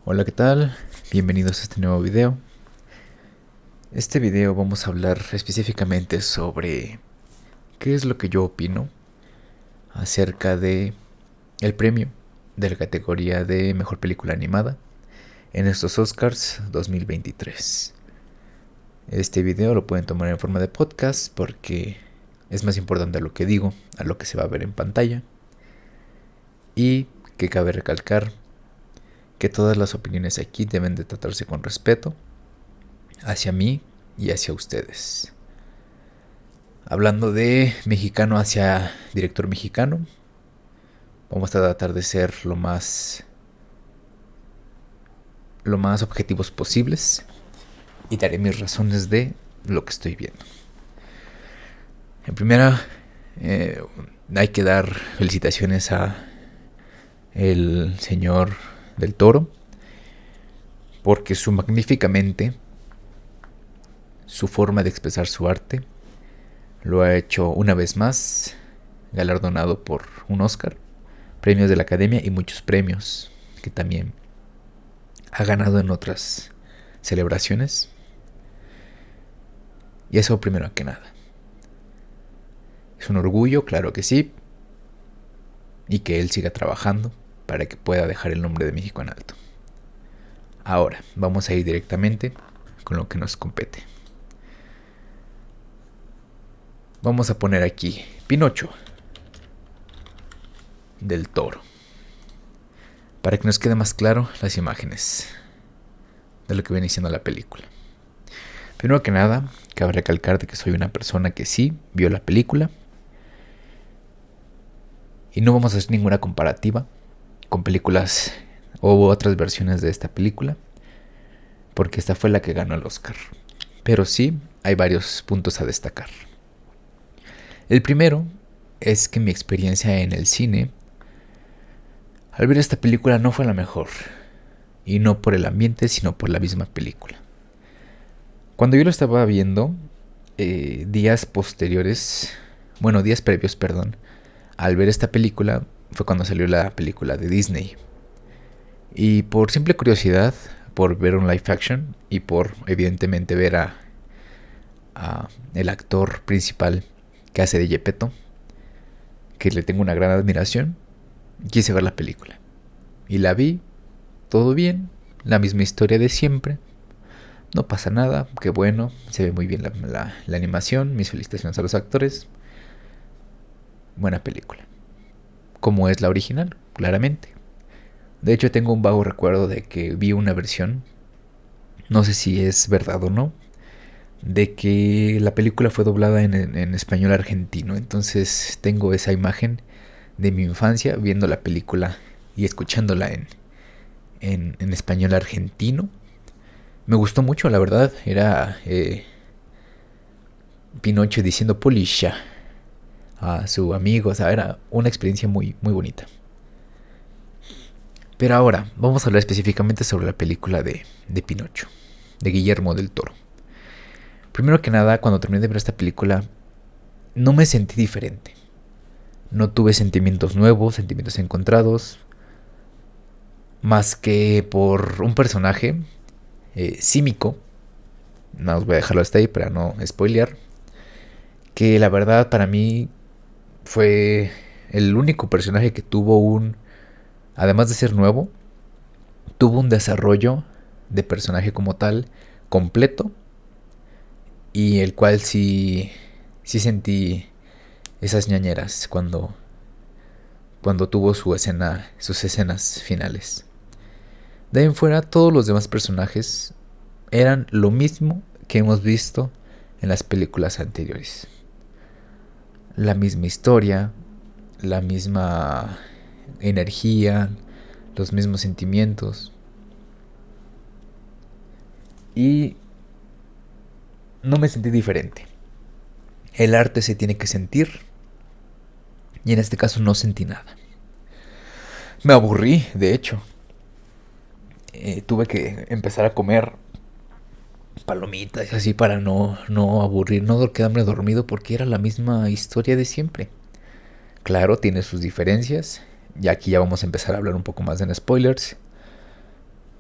Hola, ¿qué tal? Bienvenidos a este nuevo video. Este video vamos a hablar específicamente sobre qué es lo que yo opino acerca de el premio de la categoría de Mejor Película Animada en estos Oscars 2023. Este video lo pueden tomar en forma de podcast porque es más importante lo que digo a lo que se va a ver en pantalla, y que cabe recalcar que todas las opiniones aquí deben de tratarse con respeto hacia mí y hacia ustedes. Hablando de mexicano hacia director mexicano, vamos a tratar de ser lo más objetivos posibles y daré mis razones de lo que estoy viendo. En primera, hay que dar felicitaciones a el señor del Toro, porque su magníficamente, su forma de expresar su arte, lo ha hecho una vez más galardonado por un Oscar, premios de la Academia y muchos premios que también ha ganado en otras celebraciones. Y eso primero que nada. Es un orgullo, claro que sí, y que él siga trabajando para que pueda dejar el nombre de México en alto. Ahora, vamos a ir directamente con lo que nos compete. Vamos a poner aquí Pinocho del Toro, para que nos quede más claro las imágenes de lo que viene siendo la película. Primero que nada, cabe recalcar de que soy una persona que sí vio la película, y no vamos a hacer ninguna comparativa con películas o otras versiones de esta película, porque esta fue la que ganó el Oscar. Pero sí hay varios puntos a destacar. El primero es que mi experiencia en el cine al ver esta película no fue la mejor, y no por el ambiente, sino por la misma película. Cuando yo lo estaba viendo, días previos, al ver esta película, fue cuando salió la película de Disney. Y por simple curiosidad, por ver un live action y por evidentemente ver a el actor principal que hace de Gepetto, que le tengo una gran admiración, quise ver la película. Y la vi, todo bien, la misma historia de siempre. No pasa nada, qué bueno, se ve muy bien la animación, mis felicitaciones a los actores. Buena película. Como es la original, claramente. De hecho, tengo un vago recuerdo de que vi una versión, no sé si es verdad o no, de que la película fue doblada en español argentino. Entonces tengo esa imagen de mi infancia viendo la película y escuchándola en español argentino. Me gustó mucho, la verdad. Era Pinocho diciendo Polisha a su amigo. O sea, era una experiencia muy, muy bonita. Pero ahora, vamos a hablar específicamente sobre la película de Pinocho, de Guillermo del Toro. Primero que nada, cuando terminé de ver esta película, no me sentí diferente. No tuve sentimientos nuevos, sentimientos encontrados, más que por un personaje Símico. No os voy a dejarlo hasta ahí para no spoilear. Que la verdad para mí fue el único personaje que tuvo además de ser nuevo, tuvo un desarrollo de personaje como tal completo, y el cual sí sentí esas ñañeras cuando tuvo sus escenas finales. De ahí en fuera, todos los demás personajes eran lo mismo que hemos visto en las películas anteriores. La misma historia, la misma energía, los mismos sentimientos. Y no me sentí diferente. El arte se tiene que sentir, y en este caso no sentí nada. Me aburrí, de hecho. Tuve que empezar a comer palomitas y así para no aburrir, no quedarme dormido, porque era la misma historia de siempre. Claro, tiene sus diferencias, y aquí ya vamos a empezar a hablar un poco más de spoilers.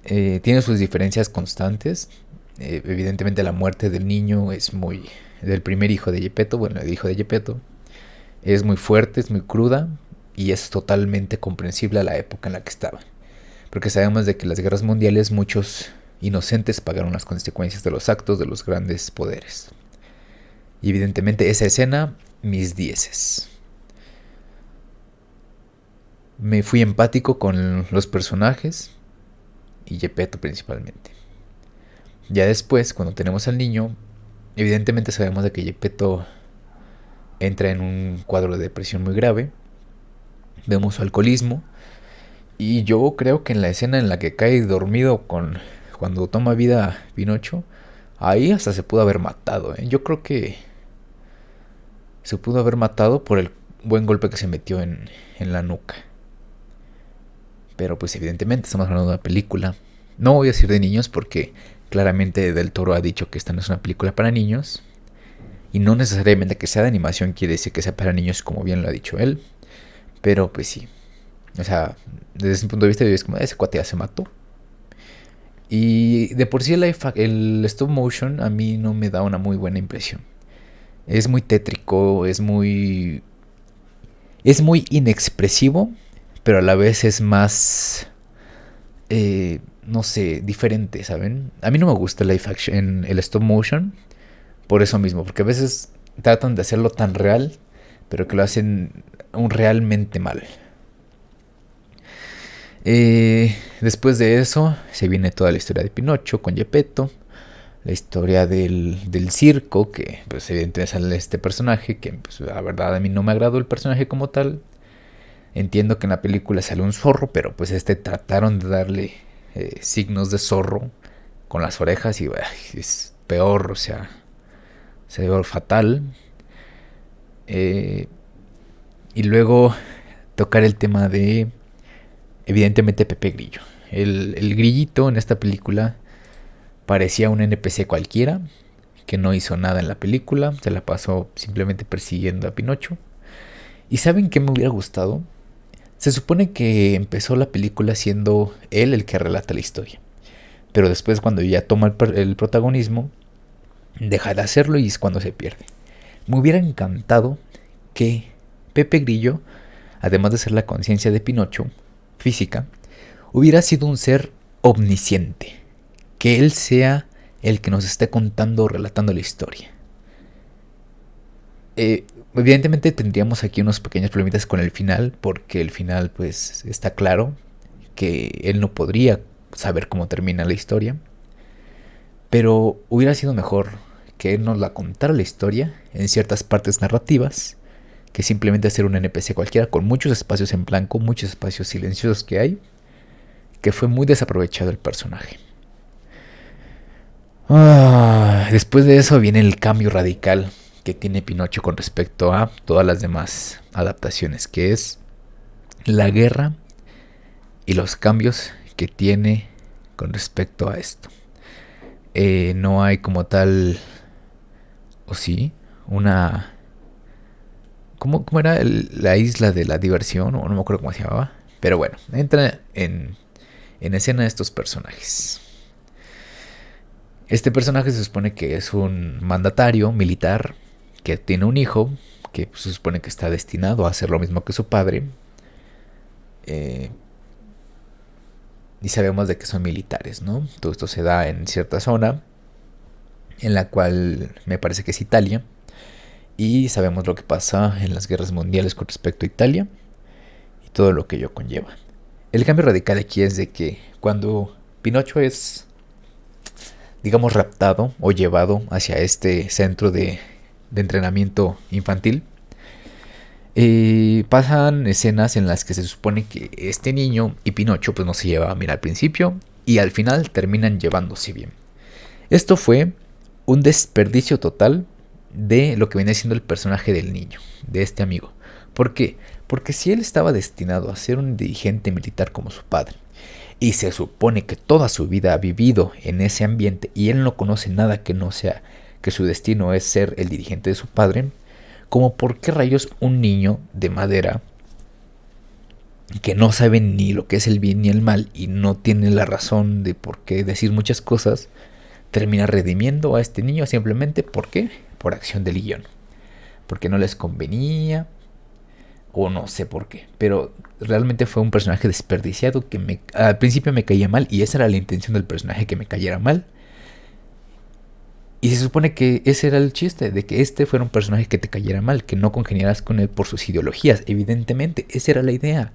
Tiene sus diferencias constantes. Evidentemente la muerte del niño del primer hijo de Gepetto, bueno, el hijo de Gepetto, es muy fuerte, es muy cruda y es totalmente comprensible a la época en la que estaba. Porque sabemos de que en las guerras mundiales muchos inocentes pagaron las consecuencias de los actos de los grandes poderes. Y evidentemente esa escena, mis dieces. Me fui empático con los personajes y Gepetto principalmente. Ya después, cuando tenemos al niño, evidentemente sabemos de que Gepetto entra en un cuadro de depresión muy grave. Vemos su alcoholismo. Y yo creo que en la escena en la que cae dormido cuando toma vida Pinocho, ahí hasta se pudo haber matado. Yo creo que se pudo haber matado por el buen golpe que se metió en la nuca. Pero pues evidentemente estamos hablando de una película. No voy a decir de niños porque claramente Del Toro ha dicho que esta no es una película para niños. Y no necesariamente que sea de animación quiere decir que sea para niños, como bien lo ha dicho él. Pero pues sí. O sea, desde ese punto de vista es como, ese cuate ya se mató. Y de por sí el stop motion a mí no me da una muy buena impresión. Es muy tétrico, es muy inexpresivo, pero a la vez es más, no sé, diferente, ¿saben? A mí no me gusta el live action, el stop motion, por eso mismo, porque a veces tratan de hacerlo tan real, pero que lo hacen realmente mal. Después de eso se viene toda la historia de Pinocho con Gepetto, la historia del circo, que pues evidentemente sale este personaje, que pues, la verdad a mí no me agradó el personaje como tal. Entiendo que en la película sale un zorro, pero pues trataron de darle signos de zorro con las orejas y es peor, o sea, se ve fatal. Y luego tocar el tema de, evidentemente, Pepe Grillo. El grillito en esta película parecía un NPC cualquiera, que no hizo nada en la película, se la pasó simplemente persiguiendo a Pinocho. ¿Y saben qué me hubiera gustado? Se supone que empezó la película siendo él el que relata la historia. Pero después cuando ya toma el protagonismo, deja de hacerlo y es cuando se pierde. Me hubiera encantado que Pepe Grillo, además de ser la conciencia de Pinocho, física, hubiera sido un ser omnisciente. Que él sea el que nos esté contando o relatando la historia. Evidentemente tendríamos aquí unos pequeños problemitas con el final, porque el final pues está claro que él no podría saber cómo termina la historia, pero hubiera sido mejor que él nos la contara la historia en ciertas partes narrativas que simplemente hacer un NPC cualquiera con muchos espacios en blanco, muchos espacios silenciosos que hay, que fue muy desaprovechado el personaje. Después de eso viene el cambio radical que tiene Pinocho con respecto a todas las demás adaptaciones, que es la guerra y los cambios que tiene con respecto a esto. No hay como tal, o sí, una... ¿Cómo era la isla de la diversión? O no me acuerdo cómo se llamaba. Pero bueno, entra en escena estos personajes. Este personaje se supone que es un mandatario militar que tiene un hijo que se supone que está destinado a hacer lo mismo que su padre. Y sabemos de que son militares, ¿no? Todo esto se da en cierta zona, en la cual me parece que es Italia. Y sabemos lo que pasa en las guerras mundiales con respecto a Italia y todo lo que ello conlleva. El cambio radical aquí es de que cuando Pinocho es, digamos, raptado o llevado hacia este centro de entrenamiento infantil, pasan escenas en las que se supone que este niño y Pinocho pues no se llevaban bien al principio y al final terminan llevándose bien. Esto fue un desperdicio total de lo que viene siendo el personaje del niño, de este amigo. ¿Por qué? Porque si él estaba destinado a ser un dirigente militar como su padre, y se supone que toda su vida ha vivido en ese ambiente y él no conoce nada que no sea que su destino es ser el dirigente de su padre, como por qué rayos un niño de madera que no sabe ni lo que es el bien ni el mal y no tiene la razón de por qué decir muchas cosas, termina redimiendo a este niño simplemente ¿por qué? Por acción del guión. Porque no les convenía o no sé por qué. Pero realmente fue un personaje desperdiciado que al principio me caía mal y esa era la intención del personaje, que me cayera mal. Y se supone que ese era el chiste, de que este fuera un personaje que te cayera mal, que no congeniaras con él por sus ideologías. Evidentemente, esa era la idea.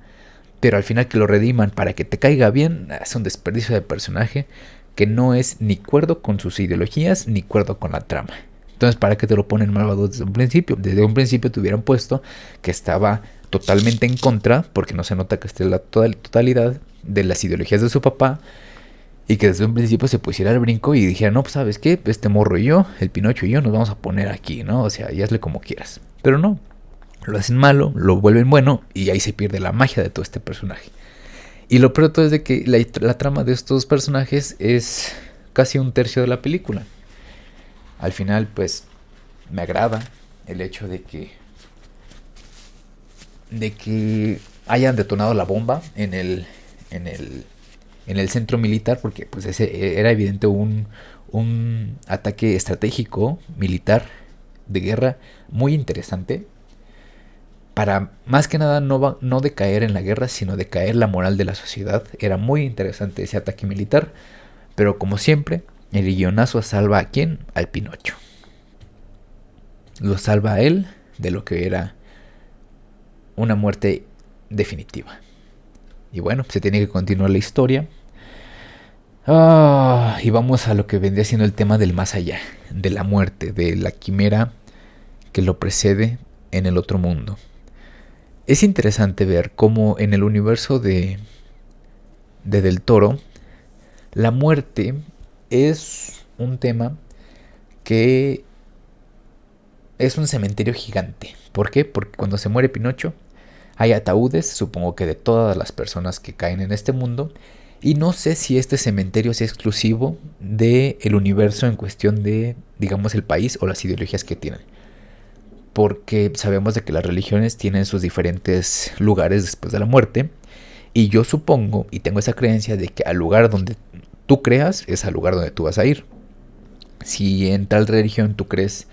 Pero al final que lo rediman para que te caiga bien, es un desperdicio de personaje que no es ni cuerdo con sus ideologías ni cuerdo con la trama. Entonces, ¿para qué te lo ponen malvado desde un principio? Desde un principio te hubieran puesto que estaba totalmente en contra, porque no se nota que esté la totalidad de las ideologías de su papá, y que desde un principio se pusiera el brinco y dijera, no, pues sabes qué, este morro y yo, el Pinocho y yo nos vamos a poner aquí, ¿no? O sea, y hazle como quieras. Pero no, lo hacen malo, lo vuelven bueno y ahí se pierde la magia de todo este personaje. Y lo peor de todo es de que la trama de estos personajes es casi un tercio de la película. Al final, pues, me agrada el hecho de que hayan detonado la bomba en el centro militar, porque pues ese era evidente un ataque estratégico militar de guerra muy interesante, para más que nada no decaer en la guerra, sino decaer la moral de la sociedad. Era muy interesante ese ataque militar, pero como siempre, el guionazo salva a quién, al Pinocho. Lo salva a él de lo que era una muerte definitiva. Y bueno, se tiene que continuar la historia. Y vamos a lo que vendría siendo el tema del más allá, de la muerte, de la quimera que lo precede en el otro mundo. Es interesante ver cómo en el universo de Del Toro, la muerte es un tema que es un cementerio gigante. ¿Por qué? Porque cuando se muere Pinocho, hay ataúdes, supongo que de todas las personas que caen en este mundo. Y no sé si este cementerio es exclusivo del universo en cuestión de, digamos, el país o las ideologías que tienen. Porque sabemos de que las religiones tienen sus diferentes lugares después de la muerte. Y yo supongo y tengo esa creencia de que al lugar donde tú creas es al lugar donde tú vas a ir. Si en tal religión tú crees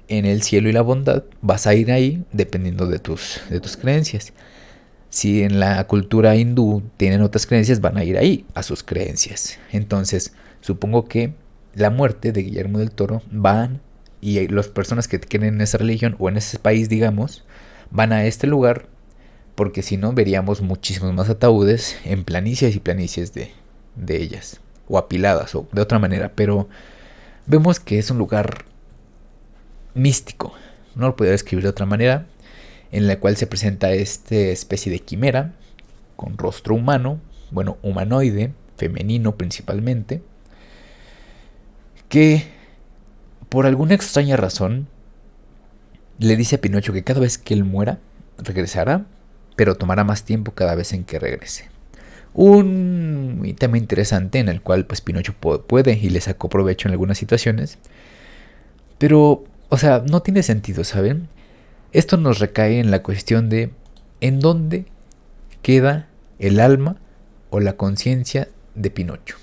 en el cielo y la bondad, vas a ir ahí dependiendo de tus creencias. Si en la cultura hindú tienen otras creencias, van a ir ahí, a sus creencias. Entonces, supongo que la muerte de Guillermo del Toro van, y las personas que creen en esa religión o en ese país, digamos, van a este lugar, porque si no, veríamos muchísimos más ataúdes en planicies y planicies de ellas, o apiladas, o de otra manera. Pero vemos que es un lugar místico, no lo podría describir de otra manera, en la cual se presenta esta especie de quimera con rostro humano, bueno, humanoide, femenino principalmente, que por alguna extraña razón le dice a Pinocho que cada vez que él muera regresará, pero tomará más tiempo cada vez en que regrese. Un tema interesante en el cual pues Pinocho puede y le sacó provecho en algunas situaciones, pero, o sea, no tiene sentido, ¿saben? Esto nos recae en la cuestión de en dónde queda el alma o la conciencia de Pinocho.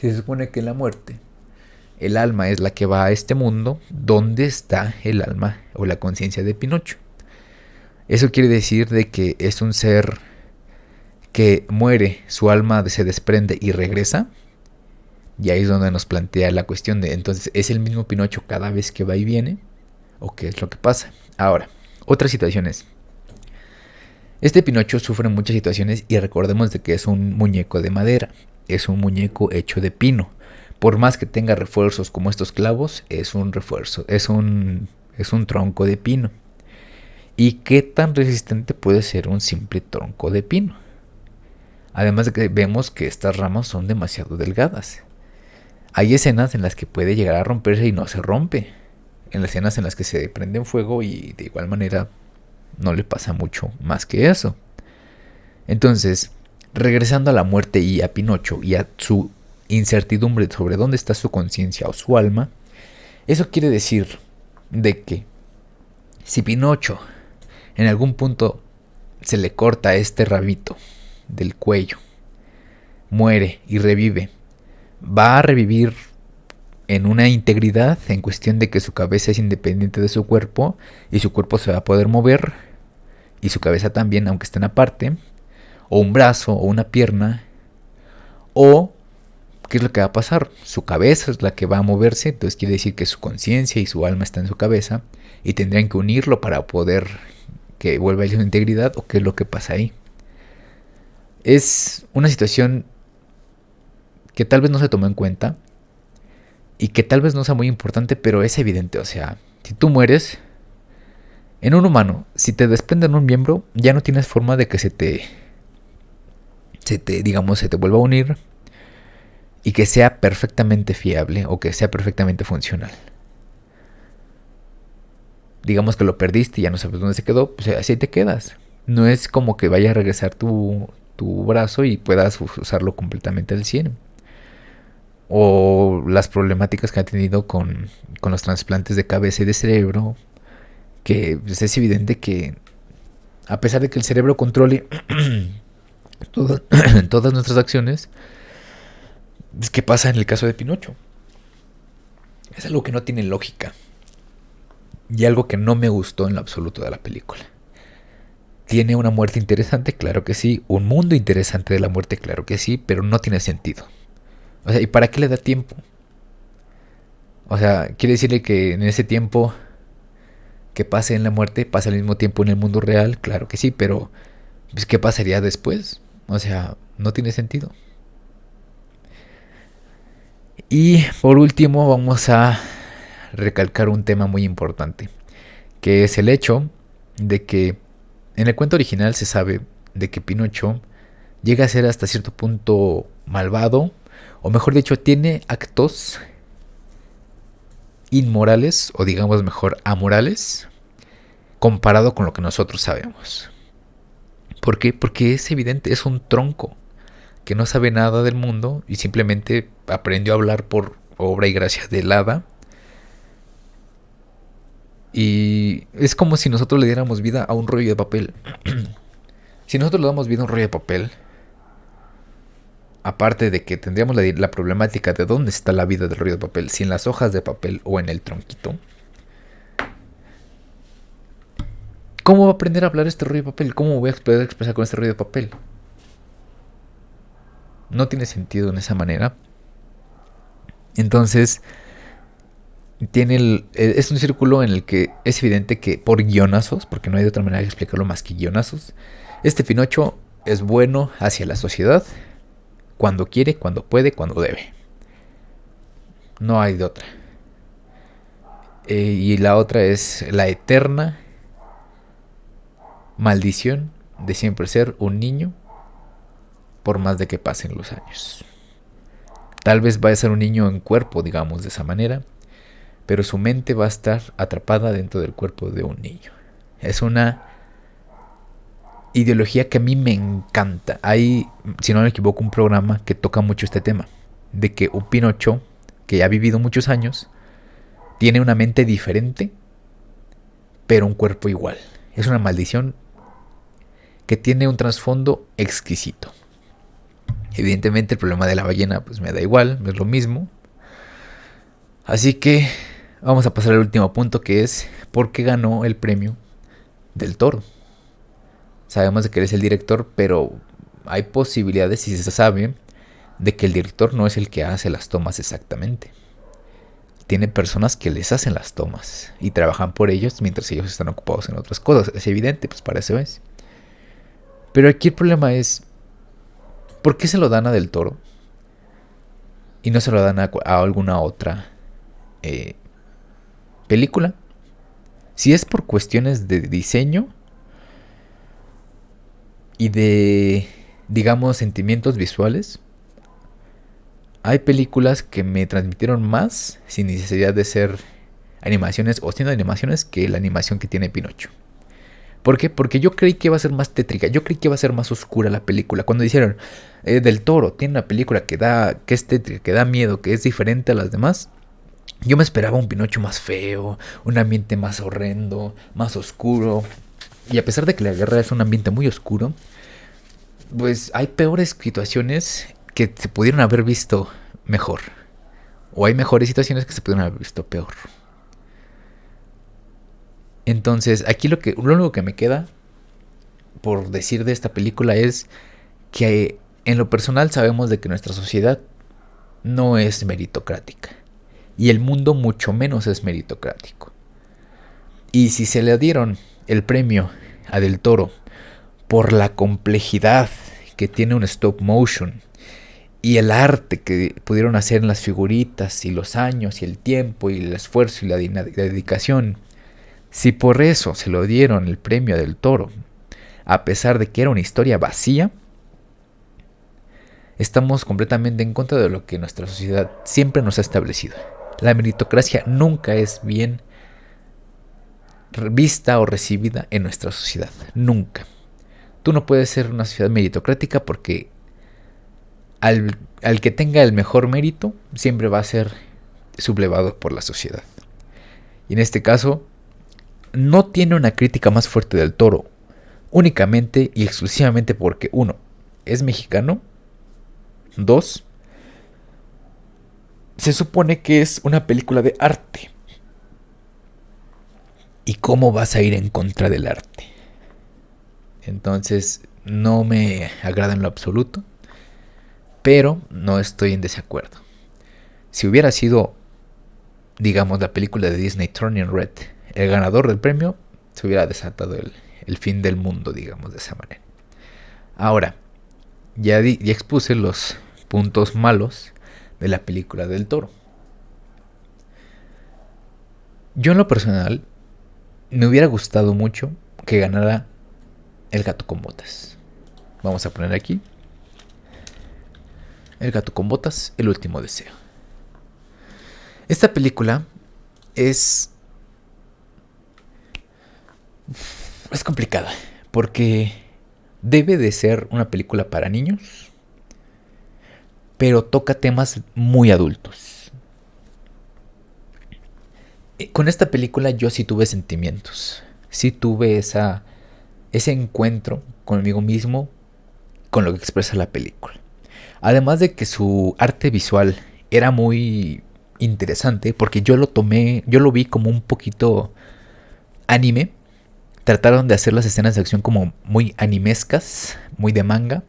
Si se supone que en la muerte el alma es la que va a este mundo, ¿dónde está el alma o la conciencia de Pinocho? Eso quiere decir de que es un ser que muere, su alma se desprende y regresa. Y ahí es donde nos plantea la cuestión de, entonces, ¿es el mismo Pinocho cada vez que va y viene? ¿O qué es lo que pasa? Ahora, otras situaciones. Este Pinocho sufre muchas situaciones y recordemos de que es un muñeco de madera, es un muñeco hecho de pino. Por más que tenga refuerzos como estos clavos, es un refuerzo, es un tronco de pino. ¿Y qué tan resistente puede ser un simple tronco de pino? Además de que vemos que estas ramas son demasiado delgadas. Hay escenas en las que puede llegar a romperse y no se rompe. En las escenas en las que se prende en fuego y de igual manera no le pasa mucho más que eso. Entonces, regresando a la muerte y a Pinocho y a su incertidumbre sobre dónde está su conciencia o su alma, eso quiere decir de que si Pinocho en algún punto se le corta este rabito del cuello, muere y revive, va a revivir en una integridad, en cuestión de que su cabeza es independiente de su cuerpo y su cuerpo se va a poder mover y su cabeza también, aunque estén aparte, o un brazo o una pierna, o ¿qué es lo que va a pasar? Su cabeza es la que va a moverse, entonces quiere decir que su conciencia y su alma están en su cabeza y tendrían que unirlo para poder que vuelva a su integridad, o qué es lo que pasa ahí. Es una situación que tal vez no se tomó en cuenta y que tal vez no sea muy importante, pero es evidente. O sea, si tú mueres en un humano, si te desprenden un miembro, ya no tienes forma de que digamos, se te vuelva a unir y que sea perfectamente fiable o que sea perfectamente funcional. Digamos que lo perdiste y ya no sabes dónde se quedó, pues así te quedas. No es como que vaya a regresar tu brazo y puedas usarlo completamente al 100. O las problemáticas que ha tenido con los trasplantes de cabeza y de cerebro, que pues, es evidente que a pesar de que el cerebro controle todas nuestras acciones, ¿qué pasa en el caso de Pinocho? Es algo que no tiene lógica y algo que no me gustó en lo absoluto de la película. ¿Tiene una muerte interesante? Claro que sí. ¿Un mundo interesante de la muerte? Claro que sí, pero no tiene sentido. O sea, ¿y para qué le da tiempo? O sea, quiere decirle que en ese tiempo que pase en la muerte, pasa al mismo tiempo en el mundo real. Claro que sí, pero pues, ¿qué pasaría después? O sea, no tiene sentido. Y por último vamos a recalcar un tema muy importante, que es el hecho de que en el cuento original se sabe de que Pinocho llega a ser hasta cierto punto malvado, o mejor dicho, tiene actos inmorales, o digamos mejor amorales, comparado con lo que nosotros sabemos. ¿Por qué? Porque es evidente, es un tronco que no sabe nada del mundo y simplemente aprendió a hablar por obra y gracia del hada. Y es como si nosotros le diéramos vida a un rollo de papel. Si nosotros le damos vida a un rollo de papel, aparte de que tendríamos la problemática de dónde está la vida del rollo de papel, si en las hojas de papel o en el tronquito, ¿cómo va a aprender a hablar este rollo de papel? ¿Cómo voy a poder expresar con este rollo de papel? No tiene sentido en esa manera. Entonces, es un círculo en el que es evidente que por guionazos, porque no hay de otra manera de explicarlo más que guionazos, este Pinocho es bueno hacia la sociedad cuando quiere, cuando puede, cuando debe. No hay de otra. Y la otra es la eterna maldición de siempre ser un niño por más de que pasen los años. Tal vez vaya a ser un niño en cuerpo, digamos de esa manera, pero su mente va a estar atrapada dentro del cuerpo de un niño. Es una ideología que a mí me encanta. Hay, si no me equivoco, un programa que toca mucho este tema, de que un Pinocho, que ya ha vivido muchos años, tiene una mente diferente, pero un cuerpo igual. Es una maldición que tiene un trasfondo exquisito. Evidentemente el problema de la ballena pues me da igual, no es lo mismo. Así que vamos a pasar al último punto, que es por qué ganó el premio del Toro. Sabemos de que él es el director, pero hay posibilidades, y se sabe, de que el director no es el que hace las tomas exactamente. Tiene personas que les hacen las tomas y trabajan por ellos mientras ellos están ocupados en otras cosas. Es evidente, pues para eso es. Pero aquí el problema es, ¿por qué se lo dan a Del Toro y no se lo dan a alguna otra película? Si es por cuestiones de diseño y de, digamos, sentimientos visuales, hay películas que me transmitieron más sin necesidad de ser animaciones o siendo animaciones que la animación que tiene Pinocho. ¿Por qué? Porque yo creí que iba a ser más tétrica, yo creí que iba a ser más oscura la película. Cuando dijeron, Del Toro tiene una película que es tétrica, que da miedo, que es diferente a las demás, yo me esperaba un Pinocho más feo, un ambiente más horrendo, más oscuro. Y a pesar de que la guerra es un ambiente muy oscuro, pues hay peores situaciones que se pudieron haber visto mejor. O hay mejores situaciones que se pudieron haber visto peor. Entonces, aquí lo único que me queda por decir de esta película es que en lo personal sabemos de que nuestra sociedad no es meritocrática. Y el mundo mucho menos es meritocrático. Y si se le dieron el premio a Del Toro por la complejidad que tiene un stop motion y el arte que pudieron hacer en las figuritas y los años y el tiempo y el esfuerzo y la dedicación, si por eso se lo dieron el premio a Del Toro, a pesar de que era una historia vacía, estamos completamente en contra de lo que nuestra sociedad siempre nos ha establecido. La meritocracia nunca es bien vista o recibida en nuestra sociedad. Nunca. Tú no puedes ser una sociedad meritocrática porque al que tenga el mejor mérito siempre va a ser sublevado por la sociedad. Y en este caso, no tiene una crítica más fuerte del Toro, únicamente y exclusivamente porque, 1, es mexicano, 2, se supone que es una película de arte. ¿Y cómo vas a ir en contra del arte? Entonces, no me agrada en lo absoluto, pero no estoy en desacuerdo. Si hubiera sido, digamos, la película de Disney Turning Red, el ganador del premio, se hubiera desatado el fin del mundo, digamos, de esa manera. Ahora, ya expuse los puntos malos de la película del Toro. Yo en lo personal me hubiera gustado mucho que ganara El gato con botas. Vamos a poner aquí El gato con botas, el último deseo. Esta película es complicada porque debe de ser una película para niños, pero toca temas muy adultos. Con esta película yo sí tuve sentimientos, sí tuve ese encuentro conmigo mismo con lo que expresa la película. Además de que su arte visual era muy interesante porque yo lo vi como un poquito anime. Trataron de hacer las escenas de acción como muy animescas, muy de manga,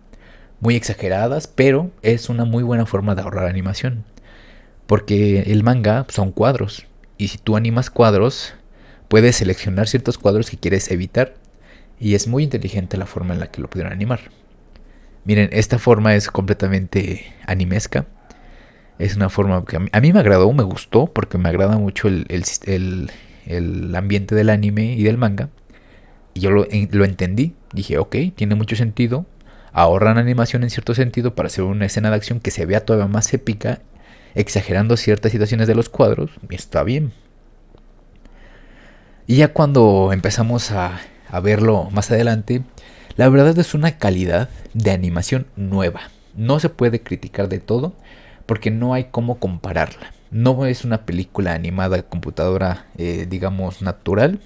muy exageradas, pero es una muy buena forma de ahorrar animación. Porque el manga son cuadros, y si tú animas cuadros, puedes seleccionar ciertos cuadros que quieres evitar, y es muy inteligente la forma en la que lo pudieron animar. Miren, esta forma es completamente animesca. Es una forma que a mí me agradó, me gustó, porque me agrada mucho el ambiente del anime y del manga. Y yo lo entendí. Dije, ok, tiene mucho sentido. Ahorran animación en cierto sentido para hacer una escena de acción que se vea todavía más épica, exagerando ciertas situaciones de los cuadros. Y está bien. Y ya cuando empezamos a verlo más adelante, la verdad es una calidad de animación nueva. No se puede criticar de todo porque no hay cómo compararla. No es una película animada de computadora, digamos, natural.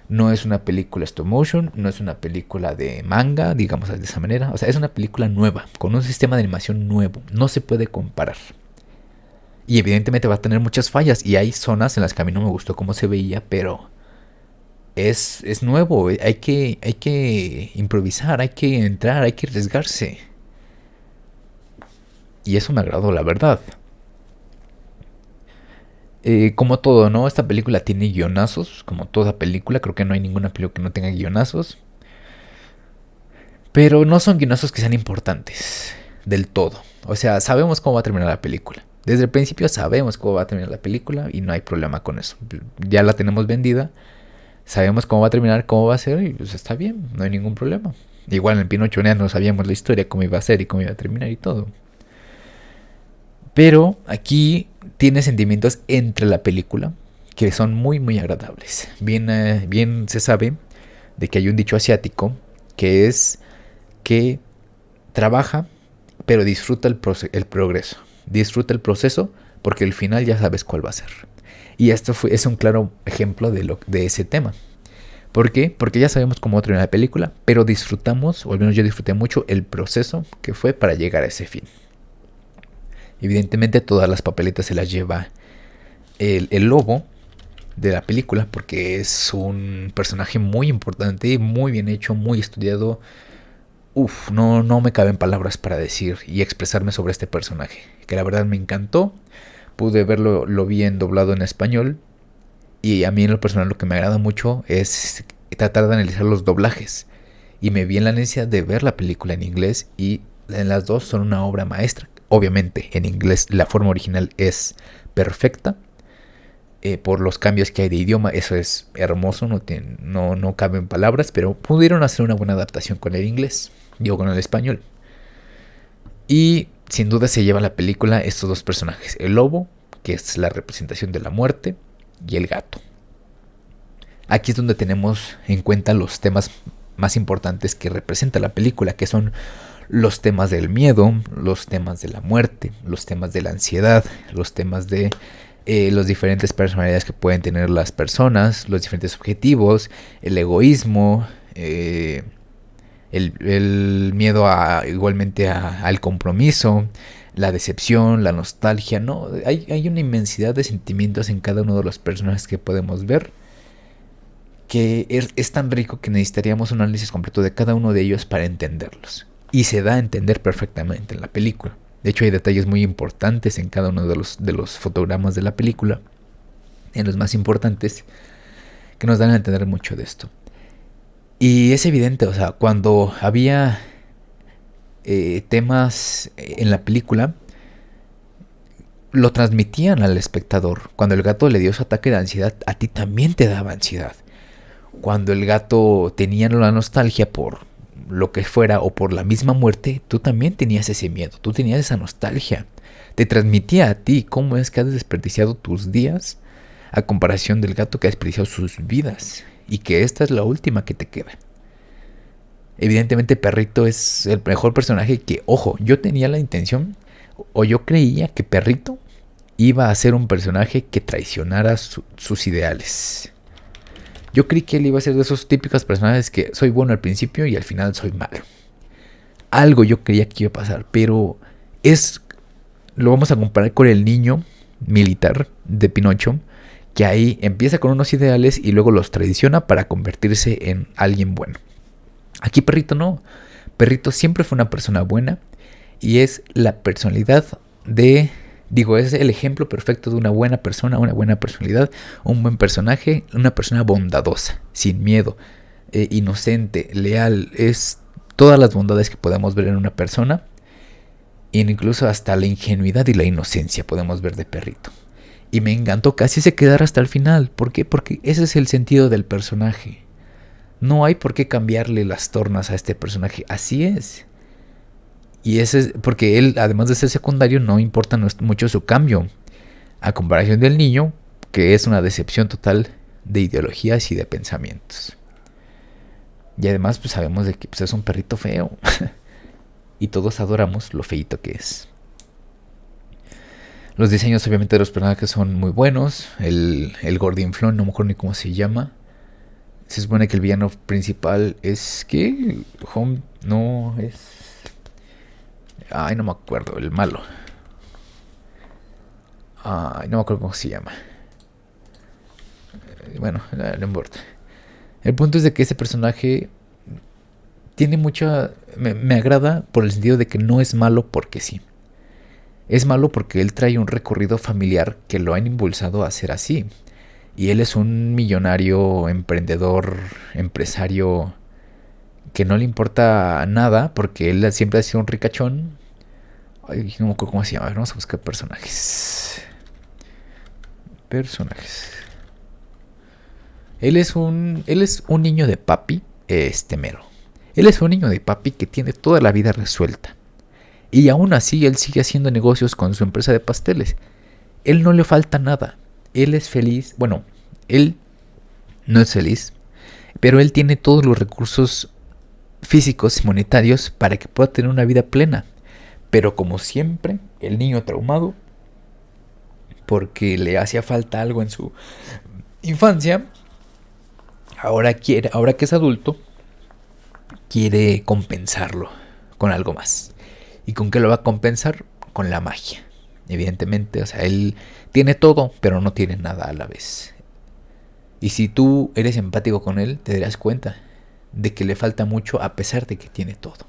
No es una película stop motion, no es una película de manga, digamos de esa manera. O sea, es una película nueva, con un sistema de animación nuevo. No se puede comparar. Y evidentemente va a tener muchas fallas. Y hay zonas en las que a mí no me gustó cómo se veía, pero es nuevo. Hay que improvisar, hay que entrar, hay que arriesgarse. Y eso me agradó, la verdad. Como todo, ¿no? Esta película tiene guionazos, como toda película. Creo que no hay ninguna película que no tenga guionazos. Pero no son guionazos que sean importantes del todo. O sea, sabemos cómo va a terminar la película. Desde el principio sabemos cómo va a terminar la película y no hay problema con eso. Ya la tenemos vendida. Sabemos cómo va a terminar, cómo va a ser y pues está bien, no hay ningún problema. Igual en Pinocho ya no sabíamos la historia, cómo iba a ser y cómo iba a terminar y todo. Pero aquí tiene sentimientos entre la película que son muy muy agradables. Bien se sabe de que hay un dicho asiático que es que trabaja pero disfruta el progreso. Disfruta el proceso porque el final ya sabes cuál va a ser. Y esto es un claro ejemplo de ese tema. ¿Por qué? Porque ya sabemos cómo termina la película, pero disfrutamos, o al menos yo disfruté mucho, el proceso que fue para llegar a ese fin. Evidentemente todas las papeletas se las lleva el lobo de la película, porque es un personaje muy importante, muy bien hecho, muy estudiado. Uf, no me caben palabras para decir y expresarme sobre este personaje, que la verdad me encantó. Pude verlo lo bien doblado en español, y a mí en lo personal lo que me agrada mucho es tratar de analizar los doblajes. Y me vi en la necesidad de ver la película en inglés, y en las dos son una obra maestra. Obviamente en inglés la forma original es perfecta, por los cambios que hay de idioma, eso es hermoso, no caben palabras, pero pudieron hacer una buena adaptación con el inglés, digo con el español. Y sin duda se lleva la película estos dos personajes, el lobo, que es la representación de la muerte, y el gato. Aquí es donde tenemos en cuenta los temas más importantes que representa la película, que son los temas del miedo, los temas de la muerte, los temas de la ansiedad, los temas de las diferentes personalidades que pueden tener las personas, los diferentes objetivos, el egoísmo, el miedo igualmente al compromiso, la decepción, la nostalgia, ¿no? Hay una inmensidad de sentimientos en cada uno de los personajes que podemos ver, que es tan rico que necesitaríamos un análisis completo de cada uno de ellos para entenderlos. Y se da a entender perfectamente en la película. De hecho, hay detalles muy importantes en cada uno de los fotogramas de la película, en los más importantes, que nos dan a entender mucho de esto. Y es evidente, o sea, cuando había temas en la película, lo transmitían al espectador. Cuando el gato le dio su ataque de ansiedad, a ti también te daba ansiedad. Cuando el gato tenía la nostalgia por lo que fuera o por la misma muerte, tú también tenías ese miedo, tú tenías esa nostalgia. Te transmitía a ti cómo es que has desperdiciado tus días a comparación del gato que ha desperdiciado sus vidas, y que esta es la última que te queda. Evidentemente Perrito es el mejor personaje que, ojo, yo tenía la intención, o yo creía que Perrito iba a ser un personaje que traicionara sus ideales. Yo creí que él iba a ser de esos típicos personajes que soy bueno al principio y al final soy malo. Algo yo creía que iba a pasar, pero lo vamos a comparar con el niño militar de Pinocho, que ahí empieza con unos ideales y luego los traiciona para convertirse en alguien bueno. Aquí Perrito no. Perrito siempre fue una persona buena, y es la personalidad es el ejemplo perfecto de una buena persona, una buena personalidad, un buen personaje, una persona bondadosa, sin miedo, inocente, leal. Es todas las bondades que podemos ver en una persona, e incluso hasta la ingenuidad y la inocencia podemos ver de Perrito. Y me encantó que así se quedara hasta el final. ¿Por qué? Porque ese es el sentido del personaje. No hay por qué cambiarle las tornas a este personaje. Así es. Y ese es porque él, además de ser secundario, no importa mucho su cambio, a comparación del niño, que es una decepción total de ideologías y de pensamientos. Y además pues sabemos de que pues, es un perrito feo. Y todos adoramos lo feito que es. Los diseños obviamente de los personajes son muy buenos. El gordinflón, no me acuerdo ni cómo se llama. Se supone que el villano principal es... ¿Qué? Home... No, es... Ay, no me acuerdo, el malo. Ay, no me acuerdo cómo se llama. Bueno, no importa. El punto es de que ese personaje tiene mucha... Me agrada por el sentido de que no es malo porque sí. Es malo porque él trae un recorrido familiar que lo han impulsado a ser así. Y él es un millonario, emprendedor, empresario, que no le importa nada porque él siempre ha sido un ricachón. Ay, no me acuerdo cómo se llama. Vamos a buscar personajes. Él es un niño de papi, mero. Él es un niño de papi que tiene toda la vida resuelta. Y aún así él sigue haciendo negocios con su empresa de pasteles. Él no le falta nada. Él es feliz. Bueno, él no es feliz, pero él tiene todos los recursos físicos y monetarios para que pueda tener una vida plena. Pero como siempre, el niño traumado, porque le hacía falta algo en su infancia, Ahora que es adulto, quiere compensarlo con algo más. ¿Y con qué lo va a compensar? Con la magia. Evidentemente, o sea, él tiene todo, pero no tiene nada a la vez. Y si tú eres empático con él, te darás cuenta de que le falta mucho a pesar de que tiene todo.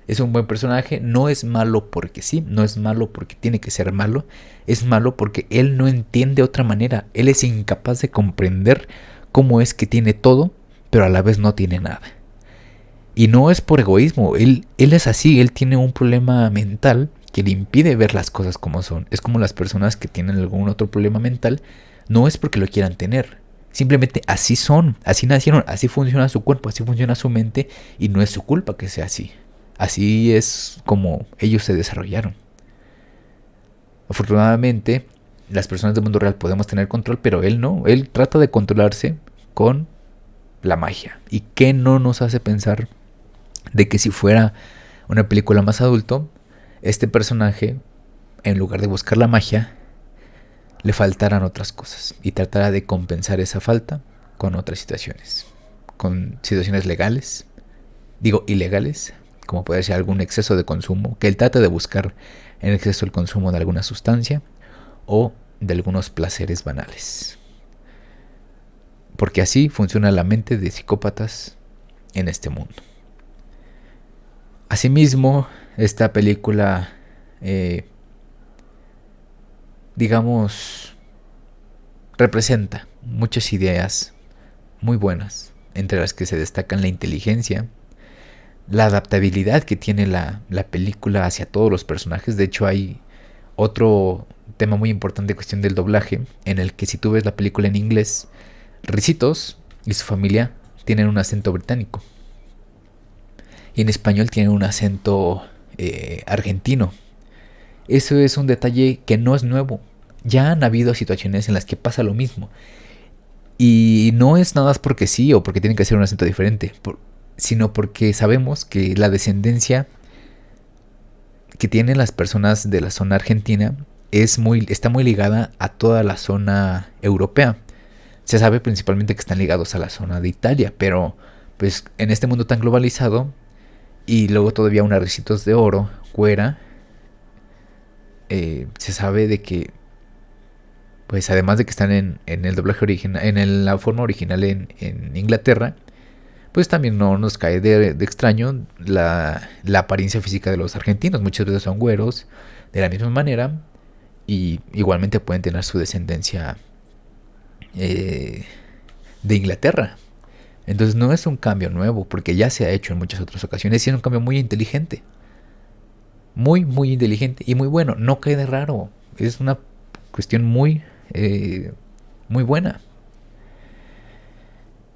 Es un buen personaje, no es malo porque sí, no es malo porque tiene que ser malo, es malo porque él no entiende otra manera, él es incapaz de comprender cómo es que tiene todo, pero a la vez no tiene nada. Y no es por egoísmo, él es así, él tiene un problema mental que le impide ver las cosas como son. Es como las personas que tienen algún otro problema mental, no es porque lo quieran tener, simplemente así son, así nacieron, así funciona su cuerpo, así funciona su mente y no es su culpa que sea así. Así es como ellos se desarrollaron. Afortunadamente, las personas del mundo real podemos tener control, pero él no. Él trata de controlarse con la magia. ¿Y qué no nos hace pensar de que si fuera una película más adulto, este personaje, en lugar de buscar la magia, le faltaran otras cosas y tratara de compensar esa falta con otras situaciones? Con situaciones legales, digo ilegales, como puede ser algún exceso de consumo, que él trata de buscar en exceso el consumo de alguna sustancia o de algunos placeres banales. Porque así funciona la mente de psicópatas en este mundo. Asimismo, esta película, digamos, representa muchas ideas muy buenas, entre las que se destacan la inteligencia, la adaptabilidad que tiene la película hacia todos los personajes. De hecho, hay otro tema muy importante, cuestión del doblaje, en el que si tú ves la película en inglés, Ricitos y su familia tienen un acento británico. Y en español tienen un acento argentino. Eso es un detalle que no es nuevo. Ya han habido situaciones en las que pasa lo mismo. Y no es nada más porque sí o porque tienen que hacer un acento diferente, sino porque sabemos que la descendencia que tienen las personas de la zona argentina está muy ligada a toda la zona europea. Se sabe principalmente que están ligados a la zona de Italia, pero pues en este mundo tan globalizado y luego todavía unos Ricitos de Oro, Güera, se sabe de que pues además de que están en el doblaje original, la forma original en Inglaterra, pues también no nos cae de extraño la apariencia física de los argentinos. Muchas veces son güeros de la misma manera y igualmente pueden tener su descendencia de Inglaterra. Entonces no es un cambio nuevo, porque ya se ha hecho en muchas otras ocasiones y es un cambio muy inteligente. Muy, muy inteligente y muy bueno. No cae de raro. Es una cuestión muy, muy buena.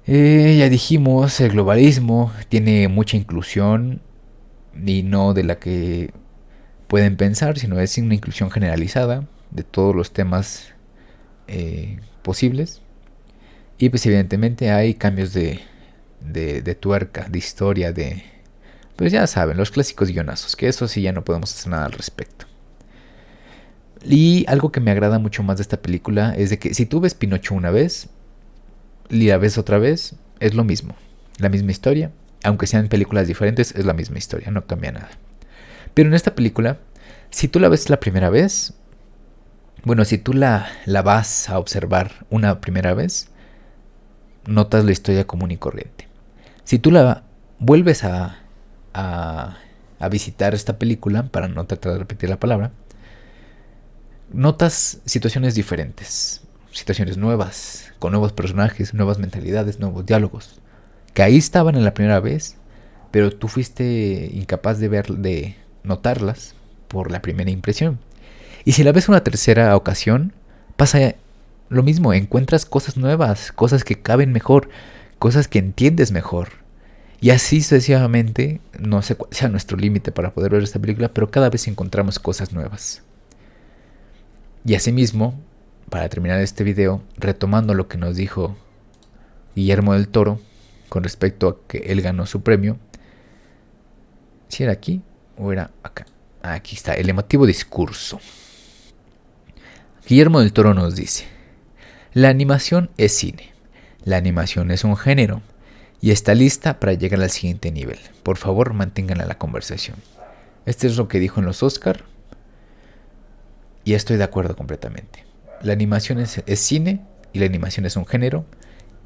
Ya dijimos, el globalismo tiene mucha inclusión y no de la que pueden pensar, sino es una inclusión generalizada de todos los temas posibles. Y pues evidentemente hay cambios de tuerca, de historia, pues ya saben, los clásicos guionazos, que eso sí ya no podemos hacer nada al respecto. Y algo que me agrada mucho más de esta película es de que si tú ves Pinocho una vez y la ves otra vez, es lo mismo, la misma historia. Aunque sean películas diferentes, es la misma historia, no cambia nada. Pero en esta película, si tú la ves la primera vez, bueno, si tú la vas a observar una primera vez, notas la historia común y corriente. Si tú la vuelves a visitar esta película, para no tratar de repetir la palabra, notas situaciones diferentes, situaciones nuevas, con nuevos personajes, nuevas mentalidades, nuevos diálogos, que ahí estaban en la primera vez, pero tú fuiste incapaz de notarlas por la primera impresión. Y si la ves una tercera ocasión, pasa lo mismo, encuentras cosas nuevas, cosas que caben mejor, cosas que entiendes mejor. Y así sucesivamente, no sé cuál sea nuestro límite para poder ver esta película, pero cada vez encontramos cosas nuevas. Y asimismo, para terminar este video, retomando lo que nos dijo Guillermo del Toro con respecto a que él ganó su premio, si era aquí o era acá. Aquí está, el emotivo discurso. Guillermo del Toro nos dice: la animación es cine, La animación es un género y está lista para llegar al siguiente nivel. Por favor, manténganla la conversación. Este es lo que dijo en los Oscar y estoy de acuerdo completamente. La animación es cine y la animación es un género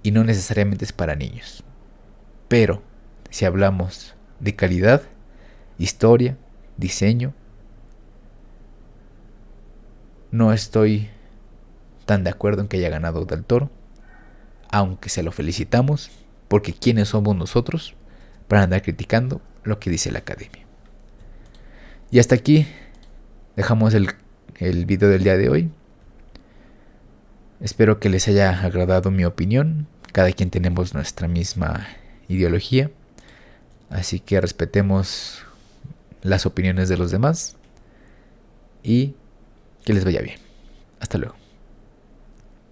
y no necesariamente es para niños. Pero si hablamos de calidad, historia, diseño, no estoy tan de acuerdo en que haya ganado Del Toro, aunque se lo felicitamos, porque ¿quiénes somos nosotros para andar criticando lo que dice la academia? Y hasta aquí dejamos el video del día de hoy. Espero que les haya agradado mi opinión. Cada quien tenemos nuestra misma ideología, así que respetemos las opiniones de los demás y que les vaya bien. Hasta luego.